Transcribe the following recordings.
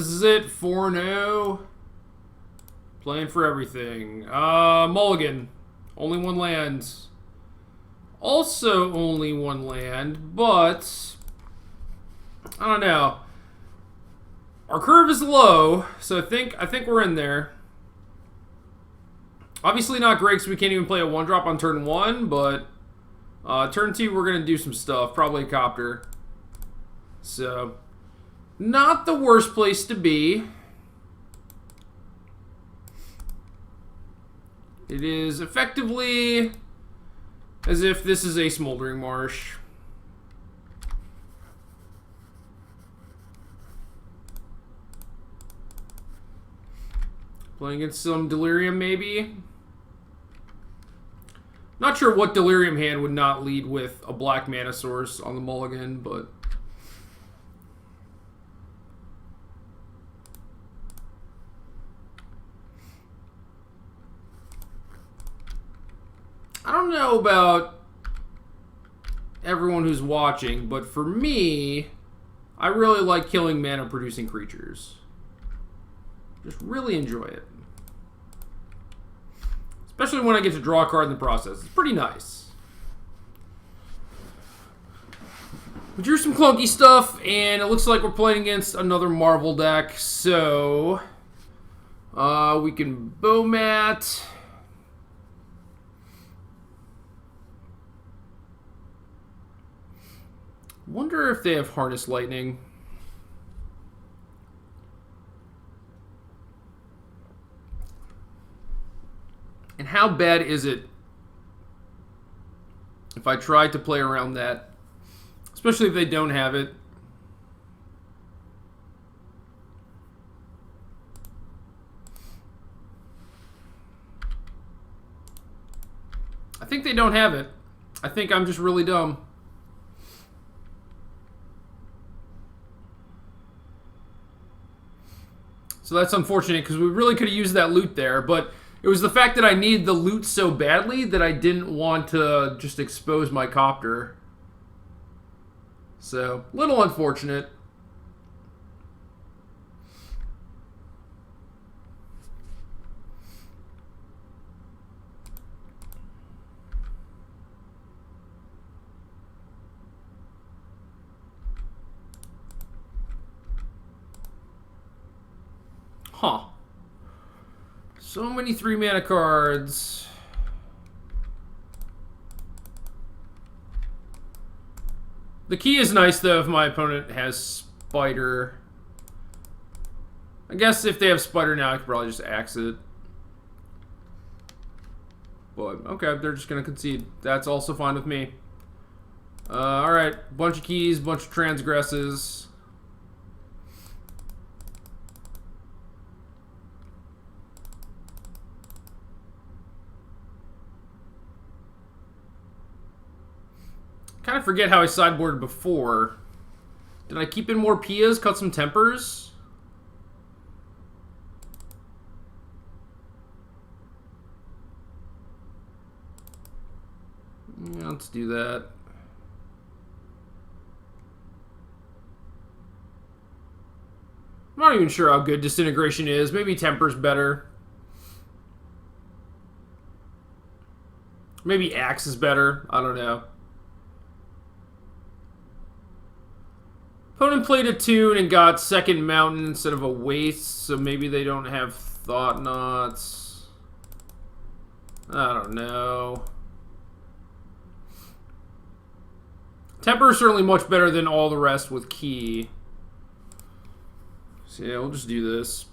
this is it. 4-0. Playing for everything. Mulligan. Only one land. Also only one land, but I don't know. Our curve is low, so I think we're in there. Obviously not great because we can't even play a 1-drop on turn 1, but turn 2 we're going to do some stuff. Probably a copter. So, not the worst place to be. It is effectively as if this is a Smoldering Marsh. Playing against some Delirium, maybe? Not sure what Delirium hand would not lead with a black mana source on the mulligan, but... I don't know about everyone who's watching, but for me, I really like killing mana-producing creatures. Just really enjoy it. Especially when I get to draw a card in the process. It's pretty nice. We drew some clunky stuff, and it looks like we're playing against another Marvel deck, so... we can Bowmat... Wonder if they have Harness Lightning. And how bad is it if I try to play around that? Especially if they don't have it. I think they don't have it. I think I'm just really dumb. So that's unfortunate because we really could have used that loot there, but it was the fact that I needed the loot so badly that I didn't want to just expose my copter. So, little unfortunate. Huh. So many 3-mana cards. The key is nice, though, if my opponent has Spider. I guess if they have Spider now, I could probably just axe it. But, okay, they're just going to concede. That's also fine with me. Alright, bunch of keys, bunch of transgresses. Kind of forget how I sideboarded before. Did I keep in more Pias, cut some Tempers? Yeah, let's do that. I'm not even sure how good Disintegration is. Maybe Temper's better. Maybe Axe is better. I don't know. Opponent played a tune and got Second Mountain instead of a Waste, so maybe they don't have Thought Knots. I don't know. Temper is certainly much better than all the rest with Key. So yeah, we'll just do this.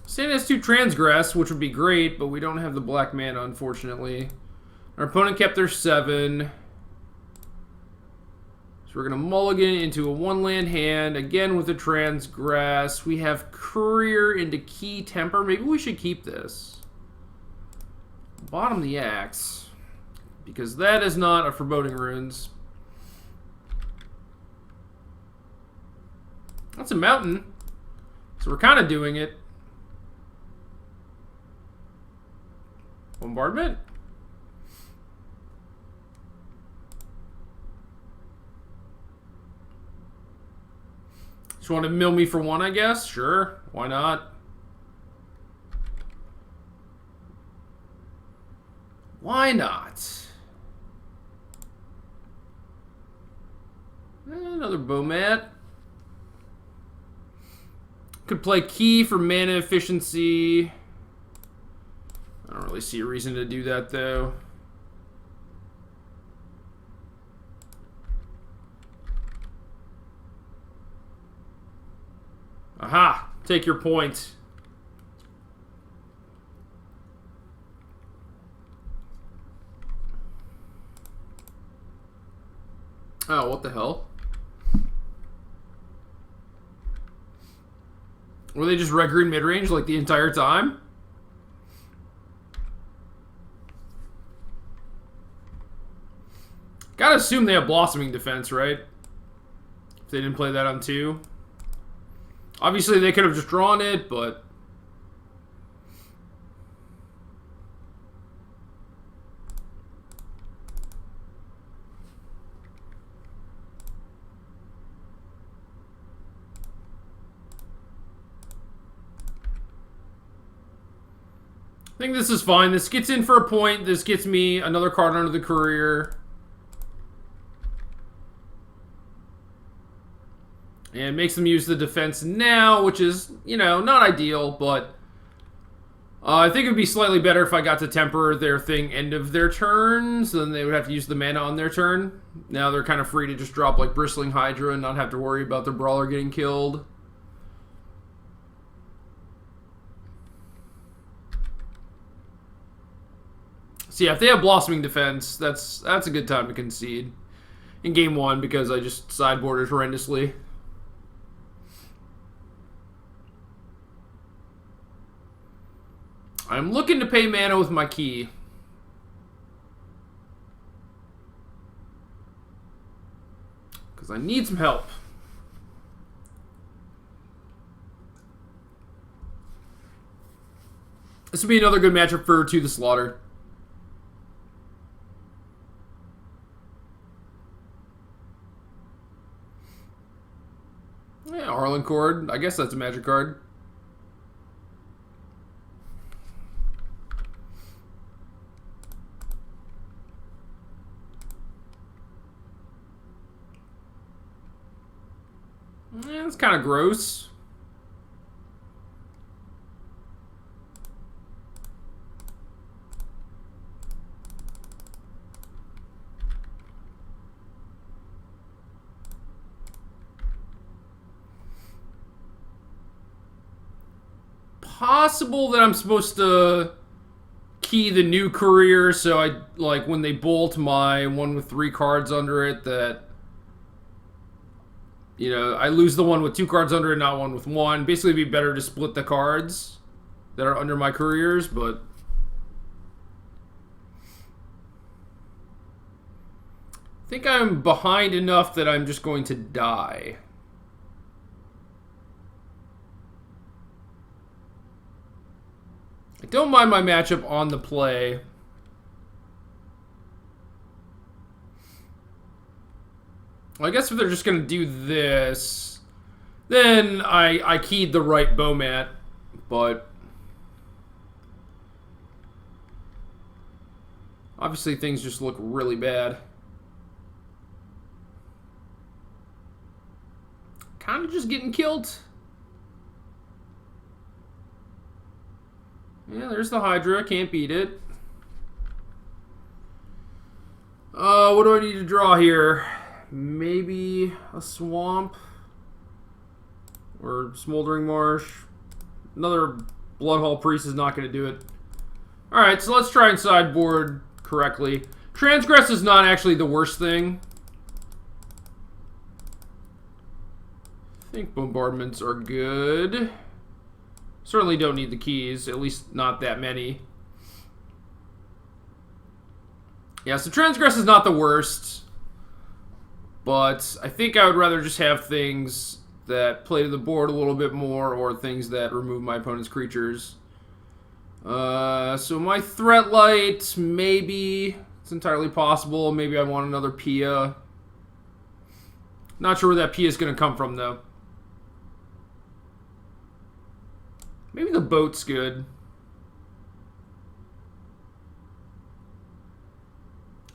Sand has 2 Transgress, which would be great, but we don't have the black mana, unfortunately. Our opponent kept their 7. So we're going to mulligan into a 1-land hand. Again with a Transgress. We have Courier into Key Temper. Maybe we should keep this. Bottom the Axe. Because that is not a Foreboding Runes. That's a mountain. So we're kind of doing it. Bombardment? Just want to mill me for one, I guess? Sure. Why not? Why not? Another Bomat. Could play Key for mana efficiency. I don't really see a reason to do that, though. Aha! Take your point. Oh, what the hell? Were they just red green mid range like the entire time? Gotta assume they have Blossoming Defense, right? If they didn't play that on 2. Obviously, they could have just drawn it, but... I think this is fine. This gets in for a point. This gets me another card under the career. And makes them use the defense now, which is, you know, not ideal, but I think it would be slightly better if I got to temper their thing end of their turn, so then they would have to use the mana on their turn. Now they're kind of free to just drop like Bristling Hydra and not have to worry about their brawler getting killed. So yeah, if they have Blossoming Defense, that's a good time to concede in game 1 because I just sideboarded horrendously. I'm looking to pay mana with my Key. Because I need some help. This would be another good matchup for To the Slaughter. Yeah, Harlan Cord. I guess that's a magic card. It's kind of gross. Possible that I'm supposed to key the new career, so I, like, when they bolt my one with 3 cards under it, that, you know, I lose the one with 2 cards under it, not one with 1. Basically, it'd be better to split the cards that are under my careers, but I think I'm behind enough that I'm just going to die. I don't mind my matchup on the play. Well, I guess if they're just going to do this, then I keyed the right Bomat, but obviously things just look really bad. Kind of just getting killed. Yeah, there's the Hydra. Can't beat it. What do I need to draw here? Maybe a Swamp. Or Smoldering Marsh. Another Bloodhall Priest is not going to do it. Alright, so let's try and sideboard correctly. Transgress is not actually the worst thing. I think bombardments are good. Certainly don't need the keys, at least not that many. Yeah, so Transgress is not the worst. But I think I would rather just have things that play to the board a little bit more, or things that remove my opponent's creatures. So my Threat Light, maybe. It's entirely possible. Maybe I want another Pia. Not sure where that Pia is going to come from, though. Maybe the boat's good.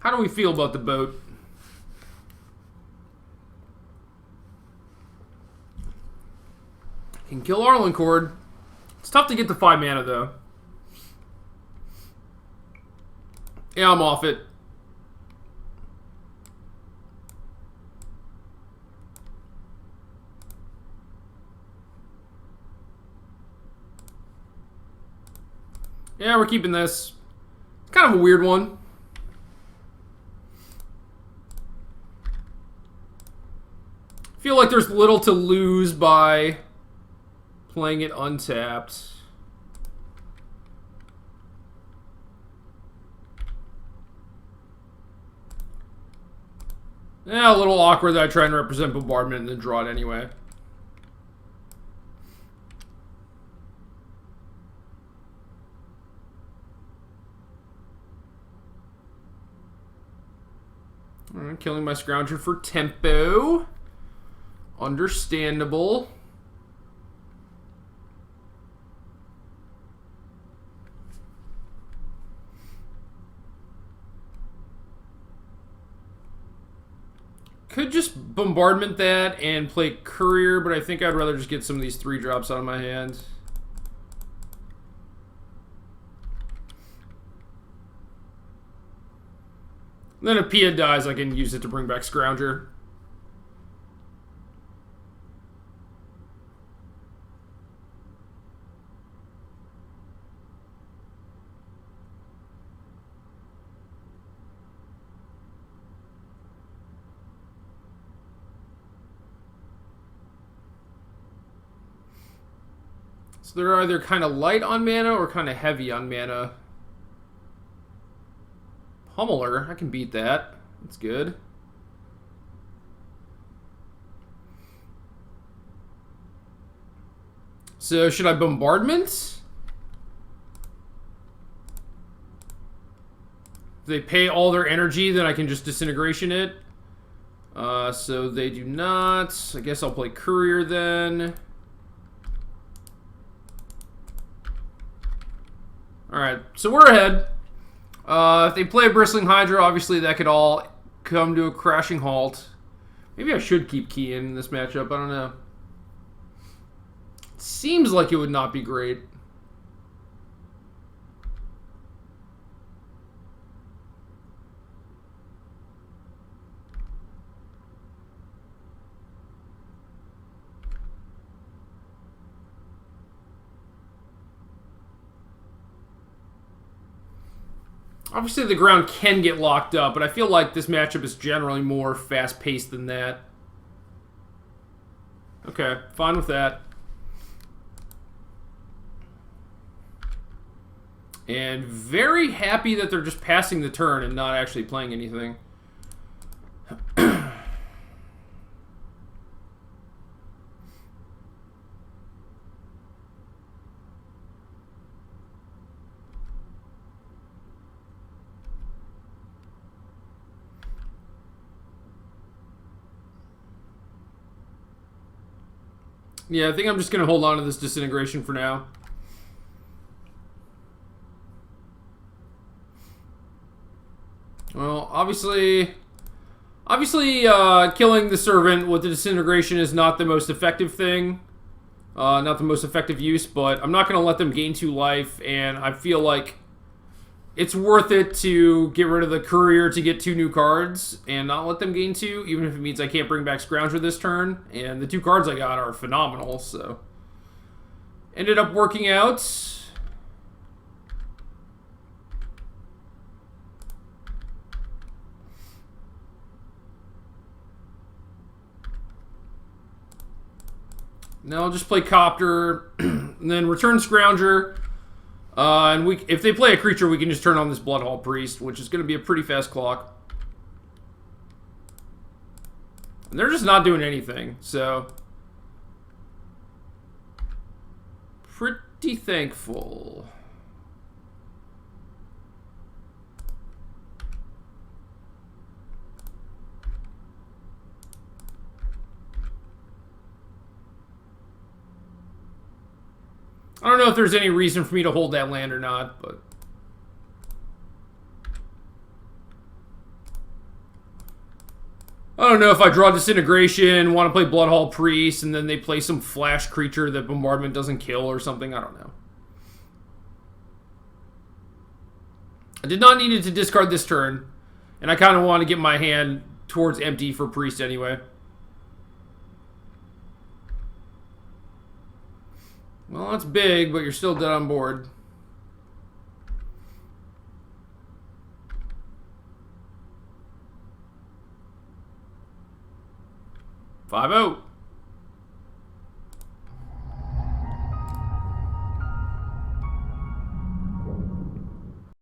How do we feel about the boat? Can kill Arlencord. It's tough to get to 5 mana, though. Yeah, I'm off it. Yeah, we're keeping this. Kind of a weird one. Feel like there's little to lose by playing it untapped. Yeah, a little awkward that I try and represent Bombardment and then draw it anyway. Alright, killing my Scrounger for tempo. Understandable. Could just Bombardment that and play Courier, but I think I'd rather just get some of these 3-drops out of my hand. And then if Pia dies, I can use it to bring back Scrounger. So they're either kind of light on mana or kind of heavy on mana. Pummeler, I can beat that. That's good. So should I Bombardment? If they pay all their energy, then I can just Disintegration it. So they do not. I guess I'll play Courier then. Alright, so we're ahead. If they play a Bristling Hydra, obviously that could all come to a crashing halt. Maybe I should keep Key in this matchup. I don't know. Seems like it would not be great. Obviously, the ground can get locked up, but I feel like this matchup is generally more fast-paced than that. Okay, fine with that. And very happy that they're just passing the turn and not actually playing anything. Yeah, I think I'm just going to hold on to this Disintegration for now. Well, obviously killing the Servant with the Disintegration is not the most effective thing. Not the most effective use, but I'm not going to let them gain 2 life, and I feel like it's worth it to get rid of the Courier to get 2 new cards and not let them gain 2, even if it means I can't bring back Scrounger this turn. And the 2 cards I got are phenomenal, so ended up working out. Now I'll just play Copter, and then return Scrounger. And if they play a creature, we can just turn on this Bloodhall Priest, which is going to be a pretty fast clock. And they're just not doing anything, so pretty thankful. I don't know if there's any reason for me to hold that land or not, but... I don't know if I draw Disintegration, want to play Bloodhall Priest, and then they play some flash creature that Bombardment doesn't kill or something. I don't know. I did not need it to discard this turn, and I kind of want to get my hand towards empty for Priest anyway. Well, that's big, but you're still dead on board. Five-0.